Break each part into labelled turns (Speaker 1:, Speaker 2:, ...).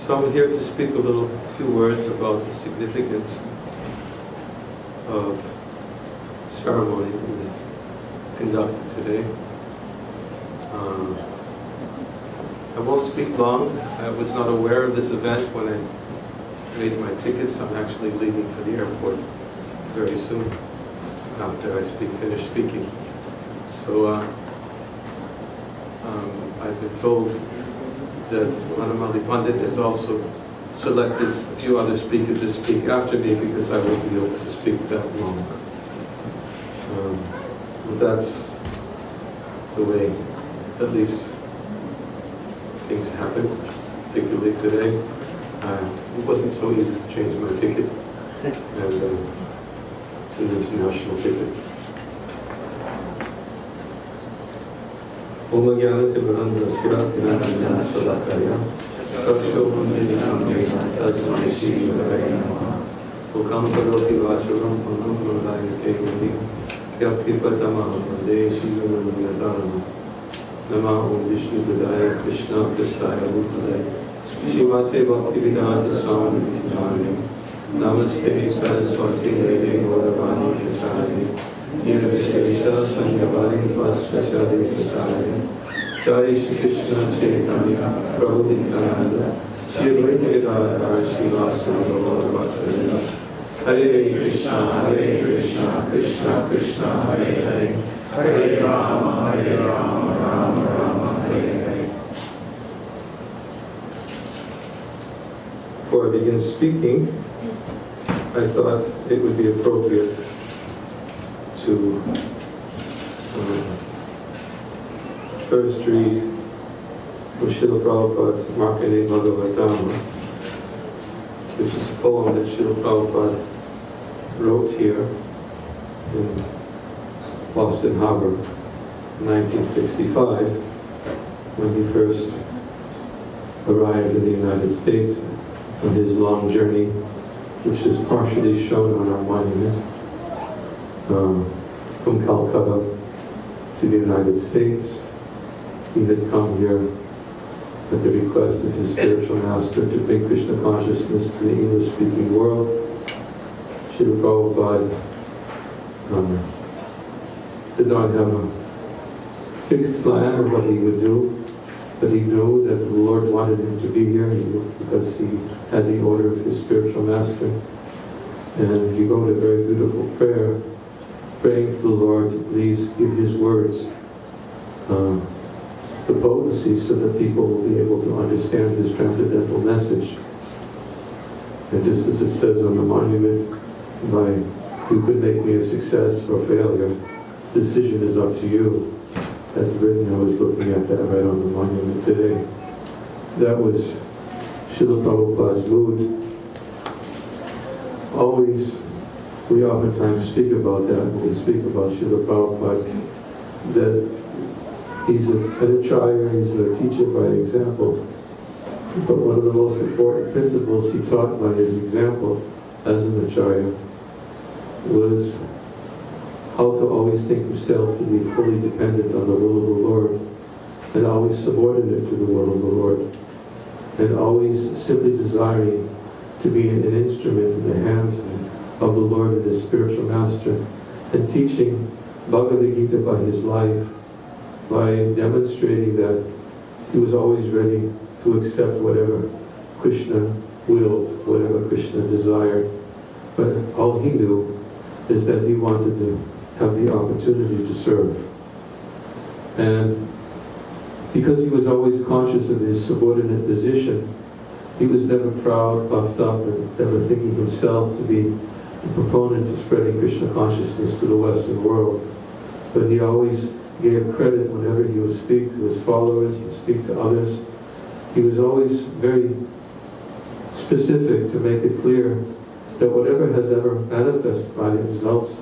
Speaker 1: So I'm here to speak few words about the significance of ceremony will be conducted today. I won't speak long. I was not aware of this event when I made my tickets. I'm actually leaving for the airport very soon, after I finish speaking. So I've been told that Vanamali Pandit has also selected a few other speakers to speak after me because I won't be able to speak that long. That's the way, at least, things happen, particularly today. It wasn't so easy to change my ticket, and it's an international ticket. Om Jnana-Timirandasya Gnana Sadakaya Chaksho Mandiram Tasmai Shri Gurave Namaha Ukam Karoti Vacharam Pannam Mundayate Guri Yapipatama Vande Shri Guru Nidharana Nama Om Vishnu Budaya Krishna Prasaya Bhutale Shrimate Bhaktivedanta Swami Nityananda Namaste Saraswati Deve Gauravani Kacharani Nirvishesha Sanyavari Vasashadi Sataya Jai Shri Krishna Chaitanya Prabhu Nityananda Shri Advaita Gadadhar Srivasana Gaura Hare Krishna Krishna Krishna Hare Hare Hare Rama Rama Rama Hare Hare. Before I begin speaking, I thought it would be appropriate to first read Srila Prabhupada's Markandeya Bhagavatam, which is a poem that Srila Prabhupada wrote here in Boston Harbor in 1965, when he first arrived in the United States on his long journey, which is partially shown on our monument, from Calcutta to the United States. He had come here at the request of his spiritual master to bring Krishna consciousness to the English-speaking world. Srila Prabhupada did not have a fixed plan of what he would do, but he knew that the Lord wanted him to be here because he had the order of his spiritual master. And he wrote a very beautiful prayer, praying to the Lord to please give his words the potency so that people will be able to understand his transcendental message. And just as it says on the monument, you could make me a success or failure, decision is up to you. That's written, I was looking at that right on the monument today. That was Srila Prabhupada's mood. We oftentimes speak about that when we speak about Srila Prabhupada, that he's an acharya, he's a teacher by example. But one of the most important principles he taught by his example as an acharya was how to always think himself to be fully dependent on the will of the Lord, and always subordinate to the will of the Lord, and always simply desiring to be an instrument in the hands of the Lord and his spiritual master, and teaching Bhagavad Gita by his life, by demonstrating that he was always ready to accept whatever Krishna willed, whatever Krishna desired. But all he knew is that he wanted to have the opportunity to serve. And because he was always conscious of his subordinate position, he was never proud, puffed up, and never thinking himself to be the proponent of spreading Krishna consciousness to the Western world. But he always gave credit whenever he would speak to his followers and speak to others. He was always very specific to make it clear that whatever has ever manifested by the results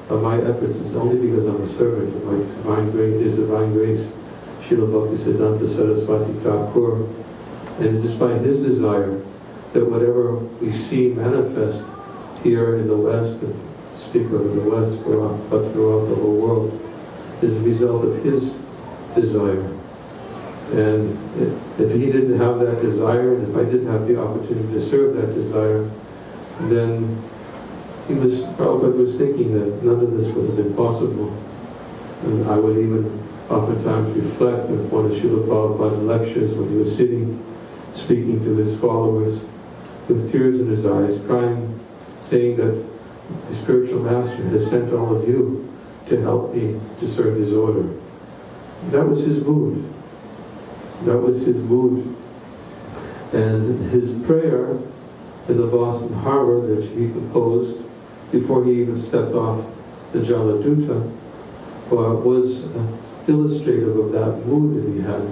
Speaker 1: of my efforts is only because I'm a servant of my divine grace, His divine grace, Srila Bhaktisiddhanta Saraswati Thakur. And despite his desire that whatever we see manifest here in the West, and to speak of in the West, but throughout the whole world, is a result of his desire. And if he didn't have that desire, and if I didn't have the opportunity to serve that desire, then Prabhupada was thinking that none of this would have been possible. And I would even oftentimes reflect on one of Srila Prabhupada's lectures when he was sitting, speaking to his followers, with tears in his eyes, crying, saying that the spiritual master has sent all of you to help me to serve his order. That was his mood. That was his mood. And his prayer in the Boston Harbor that he composed before he even stepped off the Jaladuta was illustrative of that mood that he had.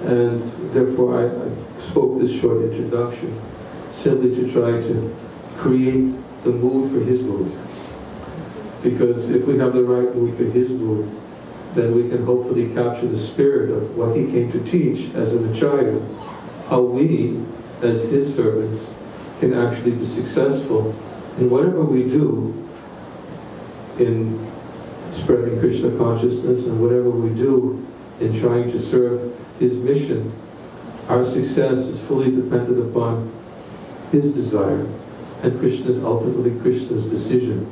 Speaker 1: And therefore I spoke this short introduction simply to try to create the mood for his mood. Because if we have the right mood for his mood, then we can hopefully capture the spirit of what he came to teach as an acharya, how we, as his servants, can actually be successful in whatever we do in spreading Krishna consciousness and whatever we do in trying to serve his mission. Our success is fully dependent upon his desire and ultimately Krishna's decision,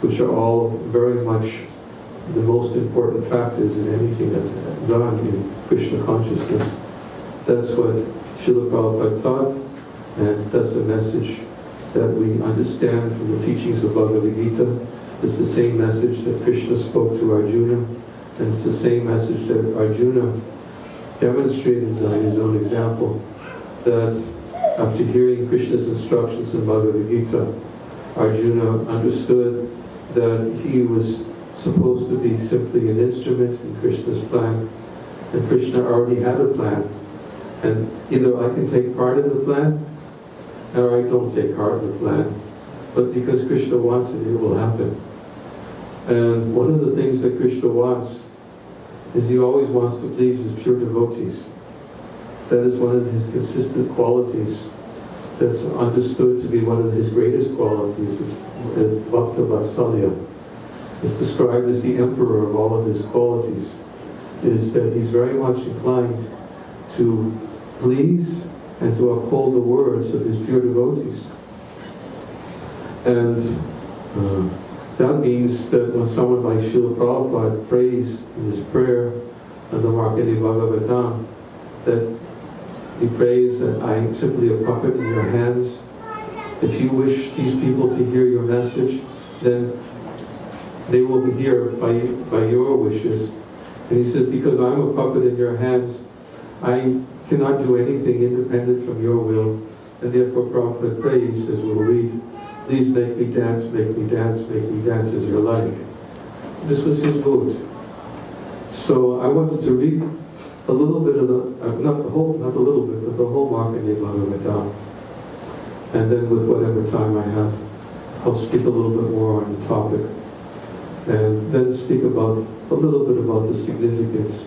Speaker 1: which are all very much the most important factors in anything that's done in Krishna consciousness. That's what Srila Prabhupada taught, and that's the message that we understand from the teachings of Bhagavad Gita. It's the same message that Krishna spoke to Arjuna, and it's the same message that Arjuna demonstrated by his own example, that after hearing Krishna's instructions in Bhagavad Gita, Arjuna understood that he was supposed to be simply an instrument in Krishna's plan, and Krishna already had a plan. And either I can take part in the plan, or I don't take part in the plan. But because Krishna wants it, it will happen. And one of the things that Krishna wants is he always wants to please his pure devotees. That is one of his consistent qualities that's understood to be one of his greatest qualities. It's the Bhakta Vatsalya. It's described as the emperor of all of his qualities, is that he's very much inclined to please and to uphold the words of his pure devotees. And that means that when someone like Srila Prabhupada prays in his prayer in the Markandeya Bhagavatam, that he prays that I am simply a puppet in your hands. If you wish these people to hear your message, then they will be here by your wishes. And he says, because I'm a puppet in your hands, I cannot do anything independent from your will. And therefore Prabhupada prays, as we'll read, please make me dance, make me dance, make me dance as you're like. This was his mood. So I wanted to read a little bit of the, not a little bit, but the whole Markandeya Bhagavatam. And then with whatever time I have, I'll speak a little bit more on the topic. And then speak about a little bit about the significance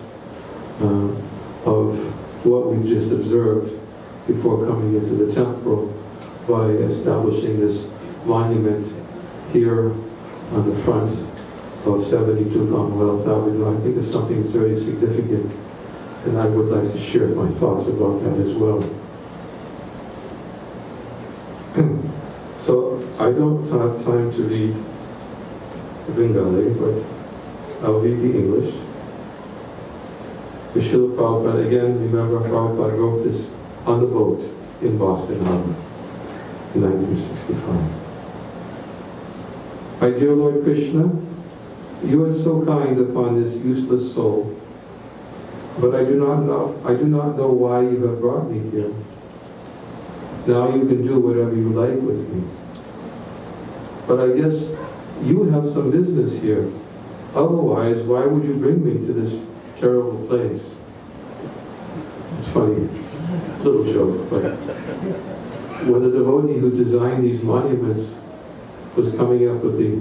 Speaker 1: of what we've just observed before coming into the temple by establishing this monument here on the front of 72 Commonwealth Avenue. I think it's something that's very significant, and I would like to share my thoughts about that as well. So I don't have time to read Bengali, but I'll read the English. Srila Prabhupada, again, remember Prabhupada wrote this on the boat in Boston Harbor in 1965. My dear Lord Krishna, you are so kind upon this useless soul, but I do not know why you have brought me here. Now you can do whatever you like with me. But I guess you have some business here. Otherwise, why would you bring me to this terrible place? It's funny, little joke, but when the devotee who designed these monuments was coming up with the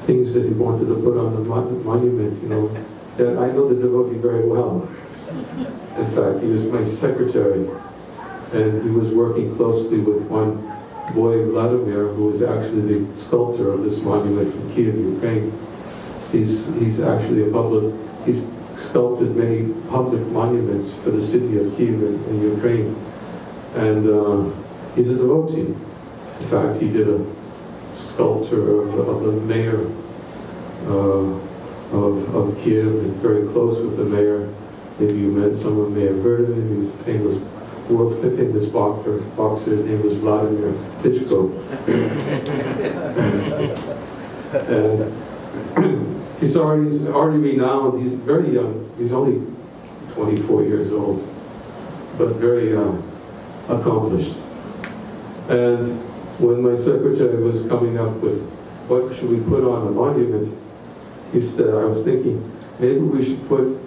Speaker 1: things that he wanted to put on the monument, you know, that I know the devotee very well. In fact, he was my secretary, and he was working closely with one boy, Vladimir, who was actually the sculptor of this monument from Kiev, Ukraine. He's actually he's sculpted many public monuments for the city of Kiev in Ukraine. And he's a devotee. In fact, he did a sculpture of the mayor of Kiev, and very close with the mayor. Maybe you met someone, may have heard of him. He was a famous, world-famous boxer. His name was Vladimir Klitschko. And he's already renowned. He's very young. He's only 24 years old, but very accomplished. And when my secretary was coming up with what should we put on the monument, he said, I was thinking, maybe we should put,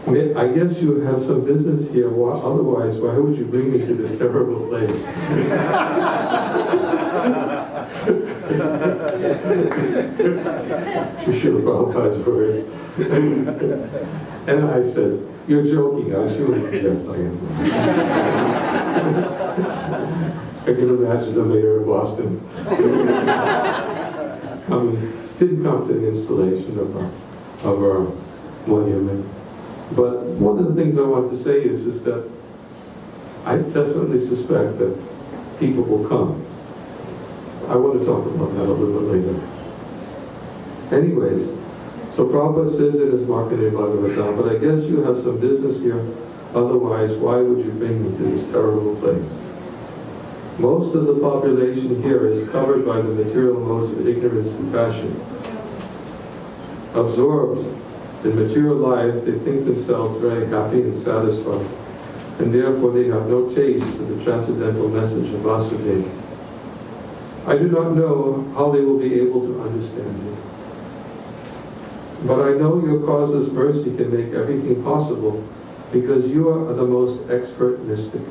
Speaker 1: I guess you have some business here, otherwise why would you bring me to this terrible place? Srila Prabhupada's words. And I said, you're joking, aren't you? And he said, yes, I am. I can imagine the mayor of Boston didn't come to the installation of our monument. But one of the things I want to say is that I definitely suspect that people will come. I want to talk about that a little bit later. Anyways, so Prabhupada says it as Markandeya Bhagavatam, but I guess you have some business here, otherwise why would you bring me to this terrible place? Most of the population here is covered by the material modes of ignorance and passion. Absorbed in material life, they think themselves very happy and satisfied, and therefore they have no taste for the transcendental message of Vasudeva. I do not know how they will be able to understand it. But I know your causeless mercy can make everything possible, because you are the most expert mystic.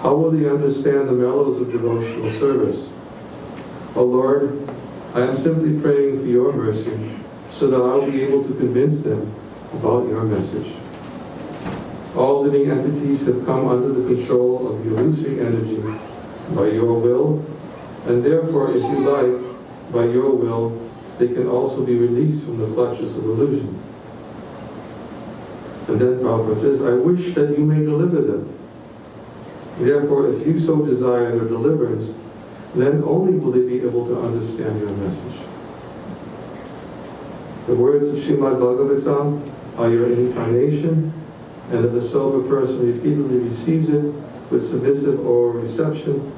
Speaker 1: How will they understand the mellows of devotional service? O Lord, I am simply praying for your mercy, so that I will be able to convince them about your message. All living entities have come under the control of the illusory energy by your will, and therefore, if you like, by your will, they can also be released from the clutches of illusion. And then Prabhupada says, I wish that you may deliver them. Therefore, if you so desire their deliverance, then only will they be able to understand your message. The words of Srimad Bhagavatam are your incarnation, and if a sober person repeatedly receives it with submissive oral reception,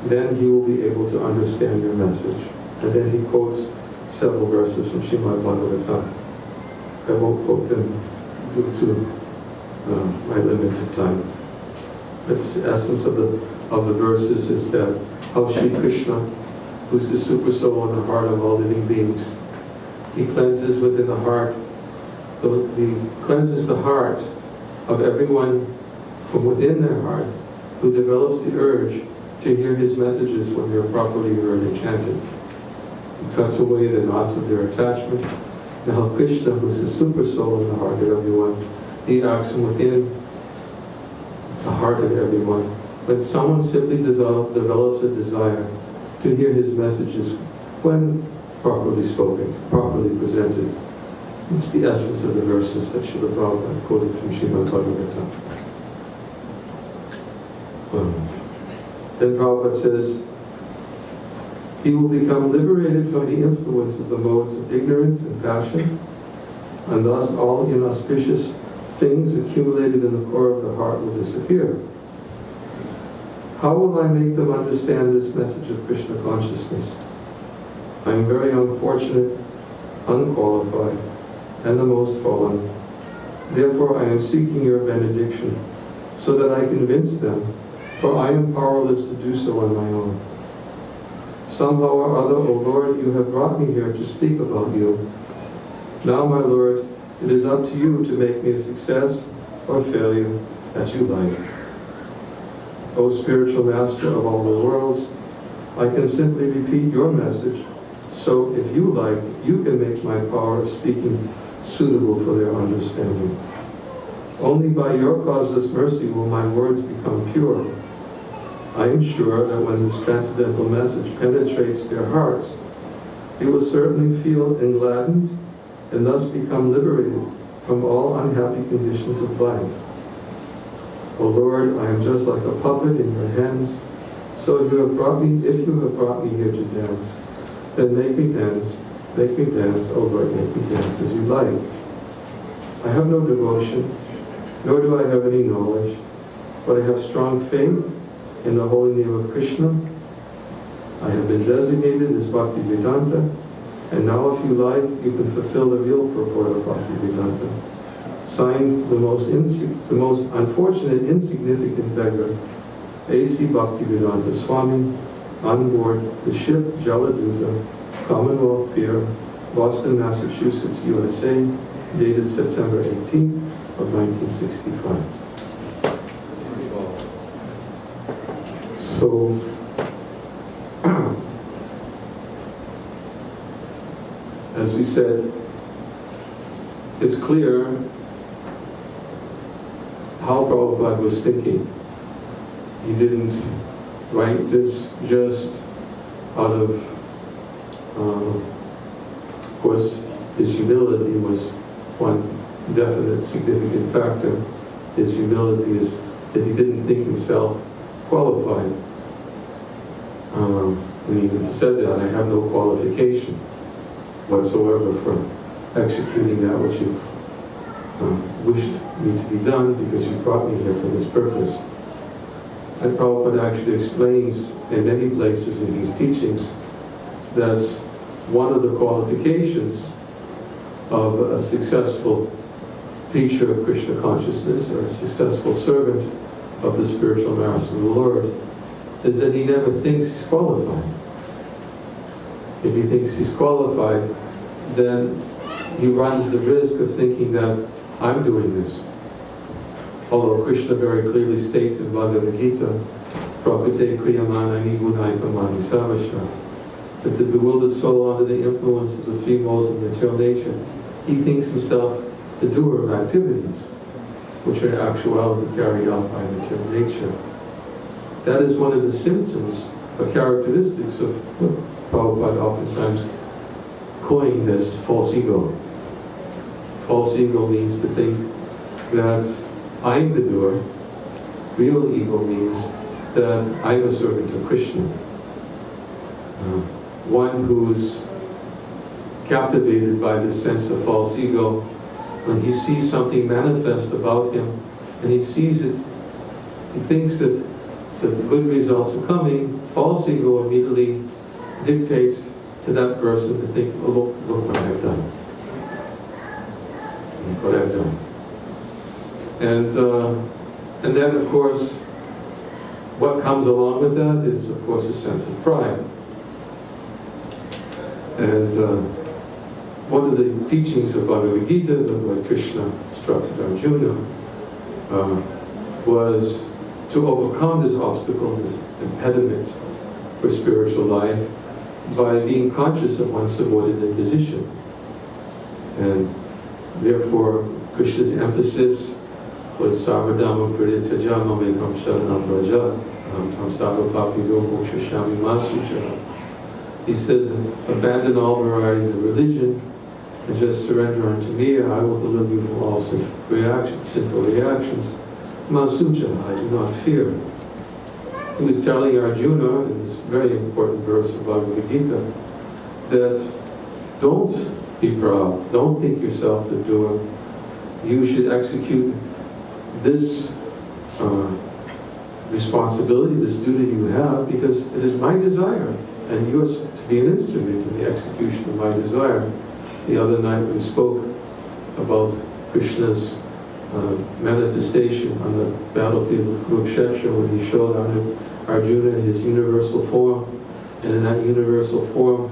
Speaker 1: then he will be able to understand your message. And then he quotes several verses from Srimad Bhagavatam. I won't quote them due to my limited time. But the essence of the verses is that how Sri Krishna, who's the super soul in the heart of all living beings, he cleanses within the heart, he cleanses the heart of everyone from within their heart who develops the urge to hear his messages when they are properly heard and chanted. He cuts away the knots of their attachment. Now Krishna, who's the super soul in the heart of everyone, he acts from within the heart of everyone. When someone simply develops a desire to hear his messages when properly spoken, properly presented, it's the essence of the verses that Srila Prabhupada quoted from Srimad Bhagavatam. Then Prabhupada says, he will become liberated from the influence of the modes of ignorance and passion, and thus all inauspicious things accumulated in the core of the heart will disappear. How will I make them understand this message of Krishna consciousness? I am very unfortunate, unqualified, and the most fallen. Therefore I am seeking your benediction, so that I convince them, for I am powerless to do so on my own. Somehow or other, O Lord, you have brought me here to speak about you. Now, my Lord, it is up to you to make me a success or failure, as you like. O spiritual master of all the worlds, I can simply repeat your message, so if you like, you can make my power of speaking suitable for their understanding. Only by your causeless mercy will my words become pure. I am sure that when this transcendental message penetrates their hearts, they will certainly feel engladdened and thus become liberated from all unhappy conditions of life. O Lord, I am just like a puppet in your hands. So you have brought me, if you have brought me here to dance, then make me dance, O Lord, make me dance as you like. I have no devotion, nor do I have any knowledge, but I have strong faith in the holy name of Krishna. I have been designated as Bhaktivedanta, and now if you like, you can fulfill the real purport of Bhaktivedanta. Signed, the most unfortunate, insignificant beggar, A.C. Bhaktivedanta Swami, on board the ship Jaladuta, Commonwealth Pier, Boston, Massachusetts, USA, dated September 18th of 1965. So, as we said, it's clear how Prabhupada was thinking. He didn't write this just out of course, his humility was one definite, significant factor. His humility is that he didn't think himself qualified. And he even said that, I have no qualification whatsoever for executing that which you wished me to be done, because you brought me here for this purpose. And Prabhupada actually explains in many places in his teachings that one of the qualifications of a successful preacher of Krishna consciousness, or a successful servant of the spiritual master of the Lord, is that he never thinks he's qualified. If he thinks he's qualified, then he runs the risk of thinking that I'm doing this. Although Krishna very clearly states in Bhagavad Gita, Prakute Kriyamanani Gunai Pamani Savasha, that the bewildered soul under the influence of the three modes of material nature, he thinks himself the doer of activities, which are in actuality carried out by material nature. That is one of the symptoms or characteristics of what Prabhupada oftentimes coined as false ego. False ego means to think that I'm the doer. Real ego means that I'm a servant of Krishna. One who's captivated by this sense of false ego, when he sees something manifest about him and he sees it, he thinks that the good results are coming, false ego immediately dictates to that person to think, oh, look what I've done. Look what I've done. And then, of course, what comes along with that is, of course, a sense of pride. And one of the teachings of Bhagavad Gita that Lord Krishna instructed Arjuna was to overcome this obstacle, this impediment for spiritual life, by being conscious of one's subordinate position. And therefore, Krishna's emphasis was Sarvadhamma Parityajama Mekam Sharanam Braja Tam Sarva Papi Yogo Shashami Masucha. He says, abandon all varieties of religion and just surrender unto me, and I will deliver you from all sinful reactions. Masucha, I do not fear. He was telling Arjuna, in this very important verse of Bhagavad Gita, that don't be proud, don't think yourself the doer. You should execute this responsibility, this duty you have, because it is my desire, and you are to be an instrument in the execution of my desire. The other night we spoke about Krishna's manifestation on the battlefield of Kurukshetra when he showed Arjuna his universal form. And in that universal form,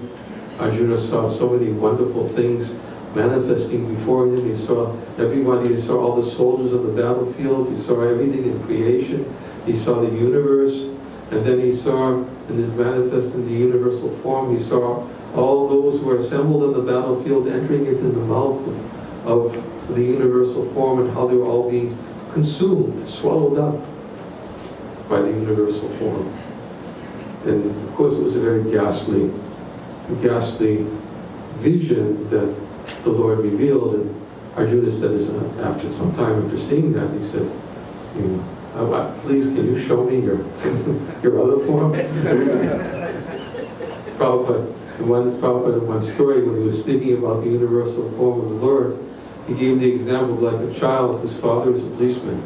Speaker 1: Arjuna saw so many wonderful things manifesting before him. He saw everybody, he saw all the soldiers on the battlefield, he saw everything in creation, he saw the universe, and then he saw, and it manifested in the universal form, he saw all those who were assembled on the battlefield entering into the mouth of the universal form, and how they were all being consumed, swallowed up by the universal form. And of course it was a very ghastly vision that the Lord revealed, and Arjuna said, after some time after seeing that, he said, Please, can you show me your your other form? Prabhupada, in one story, when he was speaking about the universal form of the Lord, he gave the example of like a child whose father is a policeman.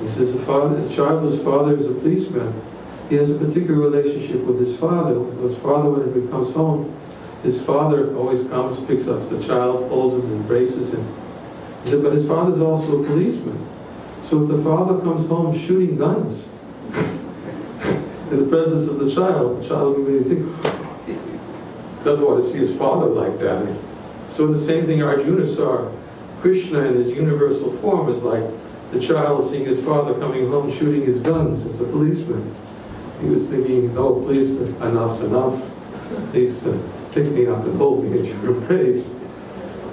Speaker 1: He says the child whose father is a policeman, he has a particular relationship with his father. His father, when he comes home, his father always comes, picks up the child, holds him, embraces him. He said, but his father's also a policeman. So if the father comes home shooting guns in the presence of the child will really think, doesn't want to see his father like that. So the same thing Arjuna saw Krishna in his universal form is like the child seeing his father coming home shooting his guns as a policeman. He was thinking, oh, please, enough's enough. Please pick me up and hold me at your embrace.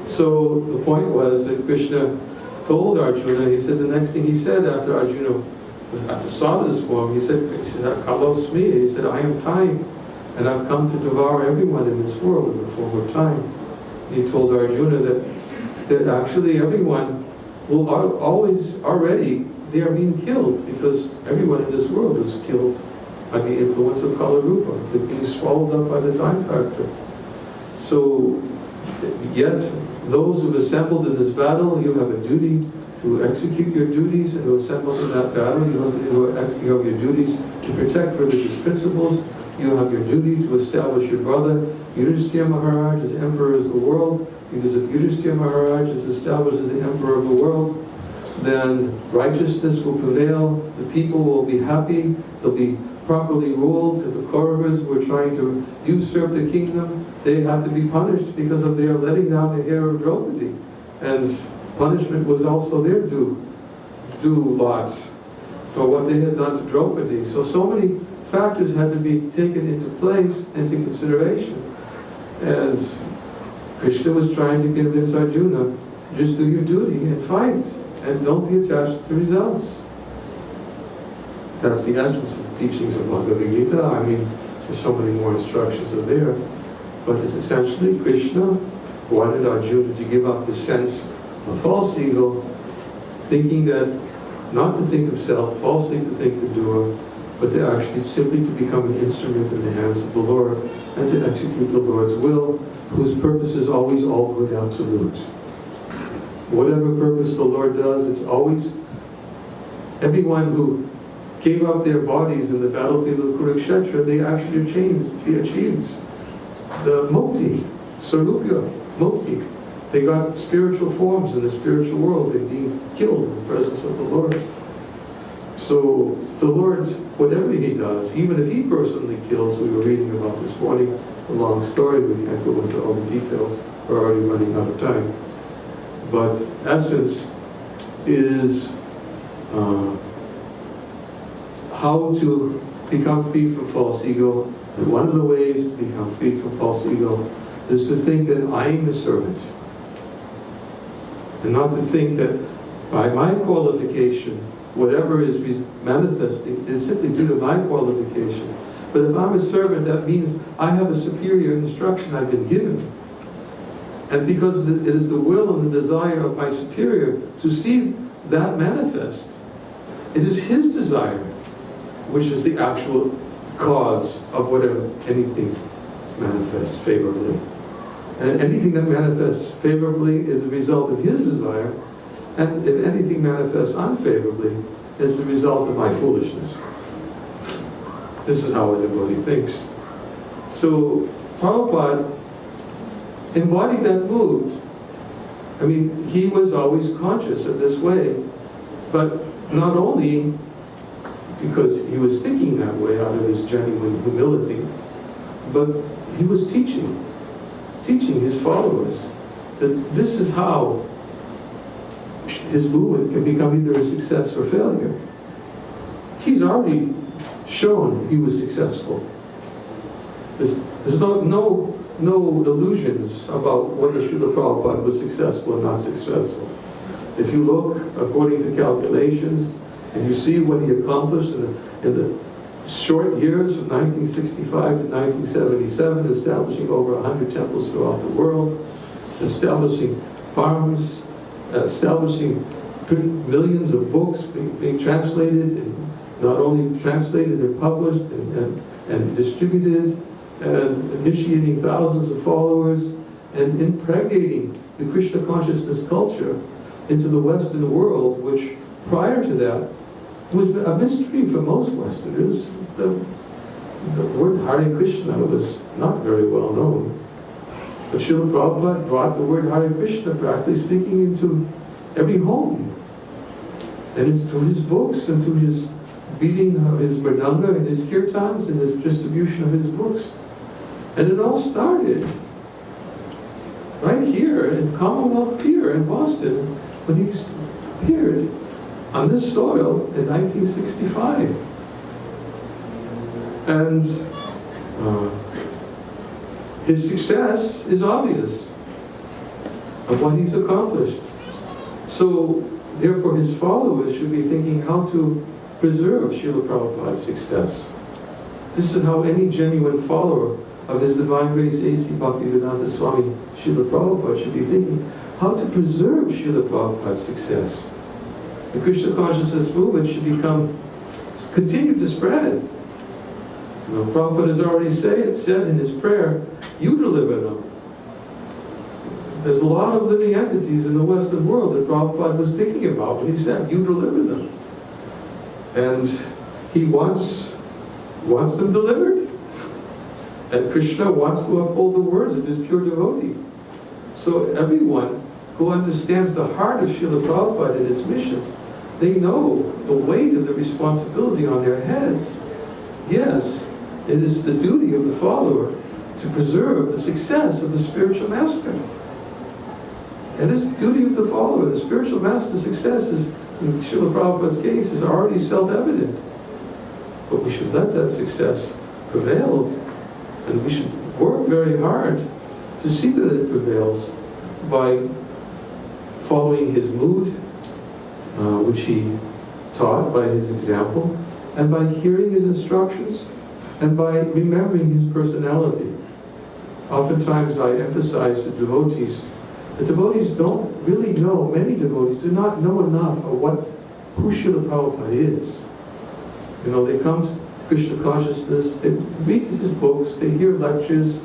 Speaker 1: So the point was that Krishna told Arjuna, he said the next thing he said after Arjuna saw this form, he said, Kalos me, he said, I am time, and I've come to devour everyone in this world in the form of time. He told Arjuna that actually everyone will always, already, they are being killed, because everyone in this world is killed by the influence of Kala Rupa. They're being swallowed up by the time factor. So, yet, those who've assembled in this battle, you have a duty to execute your duties, and to assemble in that battle, you have your duties to protect religious principles, you have your duty to establish your brother. Yudhishthira Maharaj is emperor of the world, because if Yudhishthira Maharaj is established as the emperor of the world, then righteousness will prevail, the people will be happy, they'll be properly ruled, and the Kauravas who are trying to usurp the kingdom, they have to be punished because of their letting down the hair of Draupadi. And punishment was also their due lot for what they had done to Draupadi. So many factors had to be taken into place, into consideration. And Krishna was trying to convince Arjuna, just do your duty and fight, and don't be attached to results. That's the essence of the teachings of Bhagavad Gita. I mean, there's so many more instructions are there. But it's essentially Krishna wanted Arjuna to give up his sense of false ego, thinking that, not to think himself, falsely to think the doer, but to actually simply to become an instrument in the hands of the Lord, and to execute the Lord's will, whose purpose is always all good absolute. Whatever purpose the Lord does, it's always, everyone who gave up their bodies in the battlefield of Kurukshetra, they actually achieved the mukti, sarupya, mukti. They got spiritual forms in the spiritual world. They're being killed in the presence of the Lord. So the Lord, whatever He does, even if He personally kills, we were reading about this morning, a long story, we can't go into all the details, we're already running out of time. But essence is how to become free from false ego. And one of the ways to become free from false ego is to think that I am a servant. And not to think that by my qualification, whatever is manifesting is simply due to my qualification. But if I'm a servant, that means I have a superior instruction I've been given. And because it is the will and the desire of my superior to see that manifest, it is his desire which is the actual cause of whatever anything manifests favorably. And anything that manifests favorably is a result of his desire, and if anything manifests unfavorably, it's the result of my foolishness. This is how a devotee thinks. So Prabhupada embodied that mood. I mean, he was always conscious of this way, but not only because he was thinking that way out of his genuine humility, but he was teaching his followers that this is how his movement can become either a success or failure. He's already shown he was successful. There's no illusions about whether Srila Prabhupada was successful or not successful. If you look according to calculations, and you see what he accomplished in the short years from 1965 to 1977, establishing over 100 temples throughout the world, establishing farms, establishing print millions of books being translated, and not only translated and published and distributed, and initiating thousands of followers, and impregnating the Krishna consciousness culture into the Western world, which prior to that was a mystery for most Westerners. The word Hare Krishna was not very well known. But Srila Prabhupada brought the word Hare Krishna, practically speaking, into every home. And it's through his books and through his beating of his mridanga and his kirtans and his distribution of his books. And it all started right here in Commonwealth Pier in Boston when he appeared on this soil in 1965. And his success is obvious of what he's accomplished. So, therefore, his followers should be thinking how to preserve Srila Prabhupada's success. This is how any genuine follower of His Divine Grace A.C. Bhaktivedanta Swami Srila Prabhupada should be thinking how to preserve Srila Prabhupada's success. The Krishna consciousness movement should continue to spread. You know, Prabhupada has already said in his prayer, you deliver them. There's a lot of living entities in the Western world that Prabhupada was thinking about when he said, you deliver them. And he wants them delivered. And Krishna wants to uphold the words of his pure devotee. So everyone who understands the heart of Srila Prabhupada and his mission, they know the weight of the responsibility on their heads. Yes, it is the duty of the follower to preserve the success of the spiritual master. It is the duty of the follower. The spiritual master's success is, in Srila Prabhupada's case, is already self-evident. But we should let that success prevail, and we should work very hard to see that it prevails by following his mood, which he taught by his example, and by hearing his instructions, and by remembering his personality. Oftentimes I emphasize to devotees, the devotees don't really know, many devotees do not know enough of who Srila Prabhupada is. You know, they come to Krishna consciousness, they read his books, they hear lectures,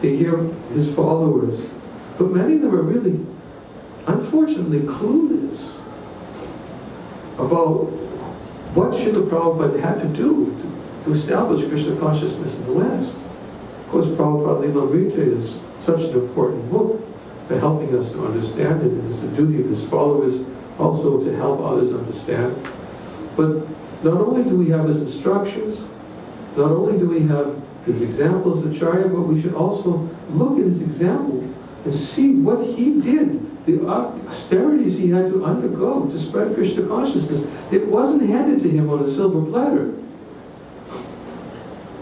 Speaker 1: they hear his followers, but many of them are really, unfortunately, clueless about what Srila Prabhupada had to do to establish Krishna consciousness in the West. Of course, Prabhupada Lilamrita is such an important book for helping us to understand it, and it's the duty of his followers also to help others understand. But not only do we have his instructions, not only do we have his examples, Acharya, but we should also look at his example and see what he did, the austerities he had to undergo to spread Krishna consciousness. It wasn't handed to him on a silver platter.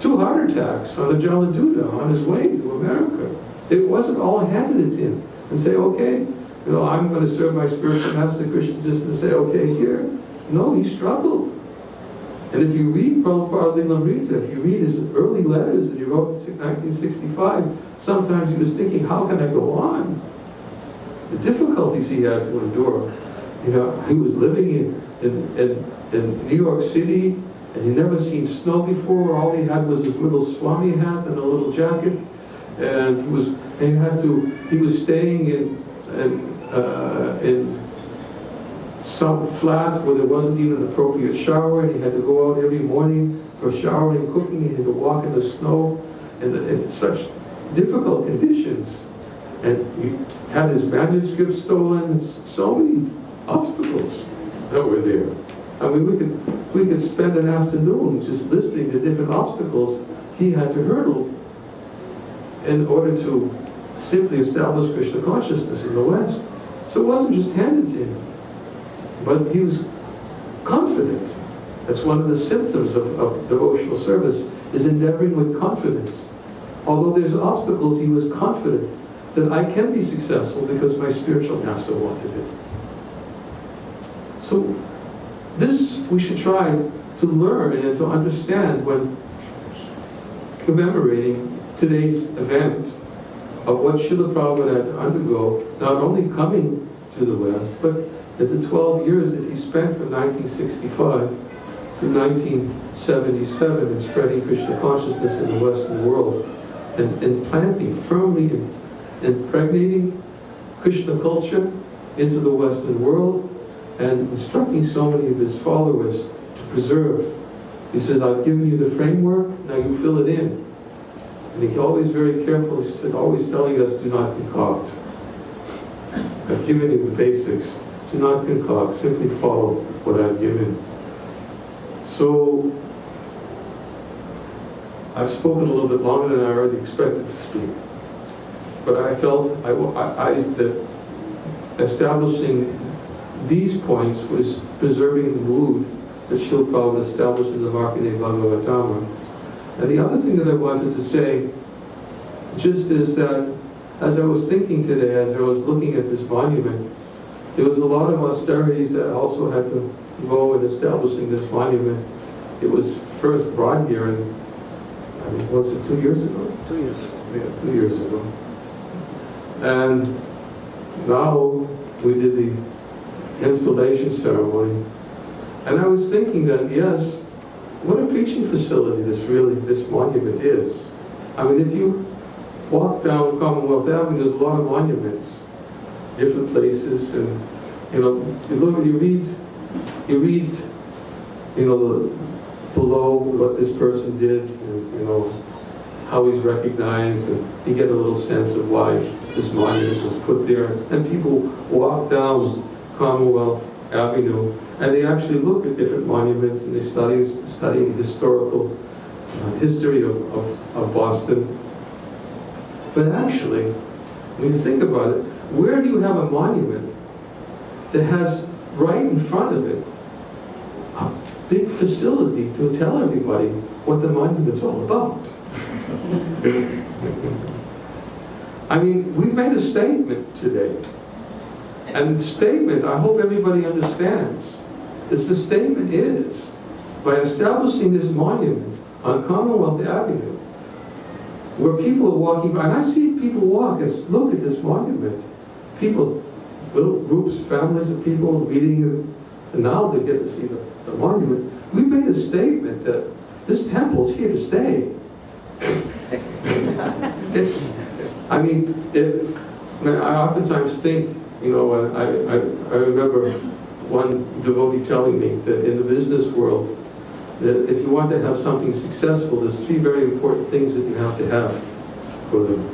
Speaker 1: 2 heart attacks on the Jaladuta on his way to America. It wasn't all handed to him and say, okay, you know, I'm going to serve my spiritual master Krishna just to say, okay, here. No, he struggled. And if you read Prabhupada Lilamrita, if you read his early letters that he wrote in 1965, sometimes he was thinking, how can I go on? The difficulties he had to endure. You know, he was living in New York City, and he'd never seen snow before. All he had was his little Swami hat and a little jacket. And he was staying in some flat where there wasn't even an appropriate shower, and he had to go out every morning for showering and cooking, and he had to walk in the snow and in such difficult conditions. And he had his manuscript stolen, and so many obstacles that were there. I mean, we could spend an afternoon just listing the different obstacles he had to hurdle in order to simply establish Krishna consciousness in the West. So it wasn't just handed to him, but he was confident. That's one of the symptoms of devotional service, is endeavoring with confidence. Although there's obstacles, he was confident that I can be successful because my spiritual master wanted it. So this we should try to learn and to understand when commemorating today's event of what Srila Prabhupada had to undergo, not only coming to the West, but that the 12 years that he spent from 1965 to 1977 in spreading Krishna consciousness in the Western world and planting firmly, impregnating Krishna culture into the Western world and instructing so many of his followers to preserve. He says, I've given you the framework, now you fill it in. And he's always very careful, he said, always telling us, do not concoct. I've given you the basics. Do not concoct, simply follow what I've given. So, I've spoken a little bit longer than I already expected to speak. But I felt that establishing these points was preserving the mood that Srila Prabhupada established in the Markandeya Bhagavatam. And the other thing that I wanted to say just is that as I was thinking today, as I was looking at this monument, there was a lot of austerities that also had to go in establishing this monument. It was first brought here in, I mean, was it 2 years ago?
Speaker 2: 2 years ago.
Speaker 1: Yeah, 2 years ago. And now we did the installation ceremony. And I was thinking that, yes, what a preaching facility this monument is. I mean, if you walk down Commonwealth Avenue, there's a lot of monuments, different places, and you read, below what this person did, and how he's recognized, and you get a little sense of why this monument was put there. And people walk down Commonwealth Avenue, and they actually look at different monuments, and they study the historical history of Boston. But actually, when you think about it, where do you have a monument that has right in front of it a big facility to tell everybody what the monument's all about? I mean, we've made a statement today. And the statement, I hope everybody understands, is the statement is, by establishing this monument on Commonwealth Avenue, where people are walking by, and I see people walk and look at this monument. People, little groups, families of people reading it, and now they get to see the monument. We made a statement that this temple's here to stay. I oftentimes think, I remember one devotee telling me that in the business world, that if you want to have something successful, there's 3 very important things that you have to have for them.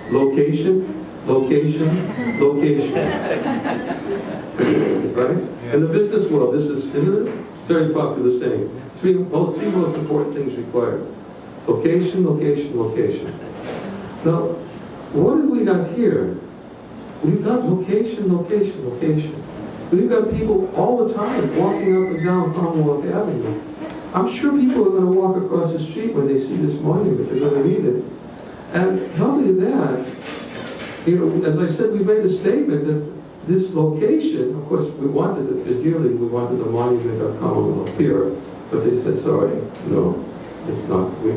Speaker 1: Location, location, location. Right? In the business world, isn't it? Very popular saying. Three most important things required. Location, location, location. Now, what have we got here? We've got location, location, location. We've got people all the time walking up and down Commonwealth Avenue. I'm sure people are going to walk across the street when they see this monument. They're going to read it. And not only that, as I said, we made a statement that this location, of course, we wanted it dearly. We wanted the monument on Commonwealth Pier, but they said, sorry, no, it's not. They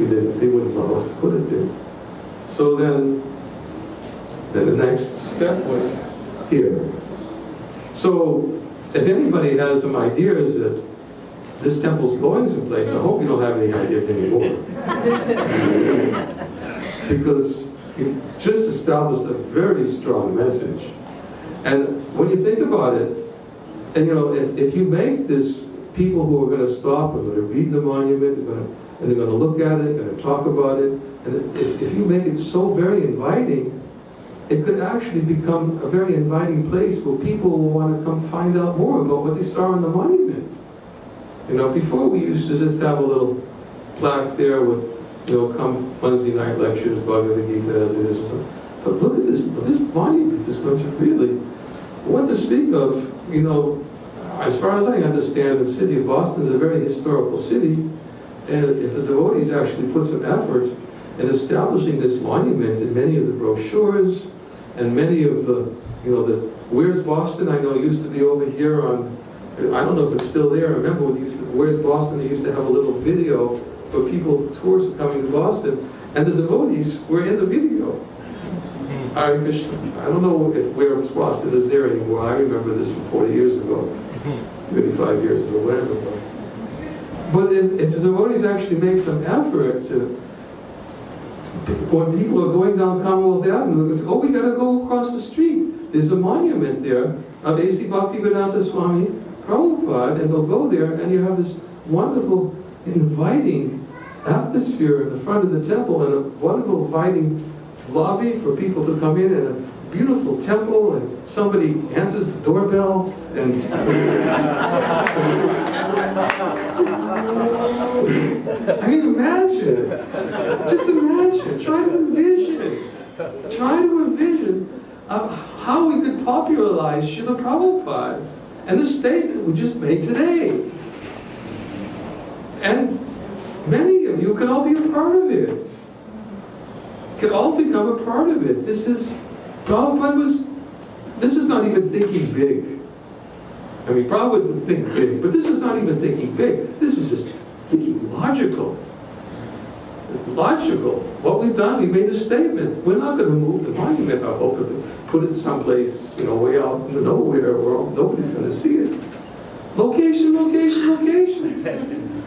Speaker 1: wouldn't allow us to put it there. So then the next step was here. So if anybody has some ideas that this temple's going someplace, I hope you don't have any ideas anymore. Because you just established a very strong message. And when you think about it, and if you make this, people who are going to stop and going to read the monument, and they're going to look at it, going to talk about it, and if you make it so very inviting, it could actually become a very inviting place where people will want to come find out more about what they saw on the monument. Before we used to just have a little plaque there with, come Wednesday night lectures, Bhagavad Gita as it is, or something. But look at this monument is going to really, what to speak of, as far as I understand, the city of Boston is a very historical city, and if the devotees actually put some effort in establishing this monument in many of the brochures, and many of the Where's Boston, I know used to be over here on, I don't know if it's still there. I remember when Where's Boston, they used to have a little video for people, tourists coming to Boston, and the devotees were in the video. Hare Krishna. I don't know if where Swastika is there anymore. I remember this from 40 years ago, 35 years ago, whatever it was. But if the devotees actually make some effort to, when people are going down Commonwealth Avenue, they say, oh, we got to go across the street. There's a monument there of A.C. Bhaktivedanta Swami Prabhupada, and they'll go there, and you have this wonderful, inviting atmosphere in the front of the temple, and a wonderful, inviting lobby for people to come in, and a beautiful temple, and somebody answers the doorbell, and I mean, imagine, just imagine, try to envision how we could popularize Srila Prabhupada and the statement we just made today. And many of you could all be a part of it. Could all become a part of it. This is not even thinking big. I mean, Prabhupada would think big, but this is not even thinking big. This is just thinking logical. Logical. What we've done, we made a statement. We're not going to move the monument, I hope, to put it someplace, way out in the nowhere where nobody's going to see it. Location, location, location.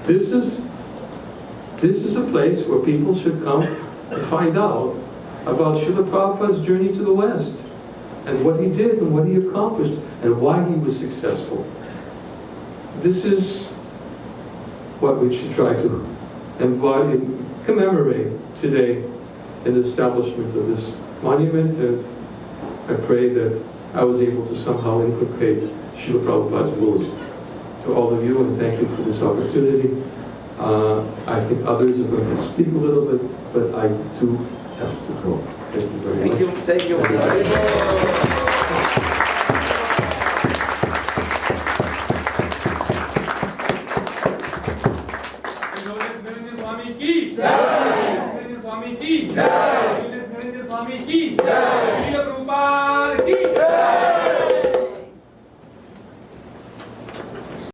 Speaker 1: This is a place where people should come to find out about Srila Prabhupada's journey to the West, and what he did, and what he accomplished, and why he was successful. This is what we should try to embody and commemorate today in the establishment of this monument, and I pray that I was able to somehow inculcate Srila Prabhupada's mood to all of you, and thank you for this opportunity. I think others are going to speak a little bit, but I do have to go. Thank you very much.
Speaker 2: Thank you.
Speaker 3: Swami ki jai. Swami ki jai. Swami ki jai. Prabhupada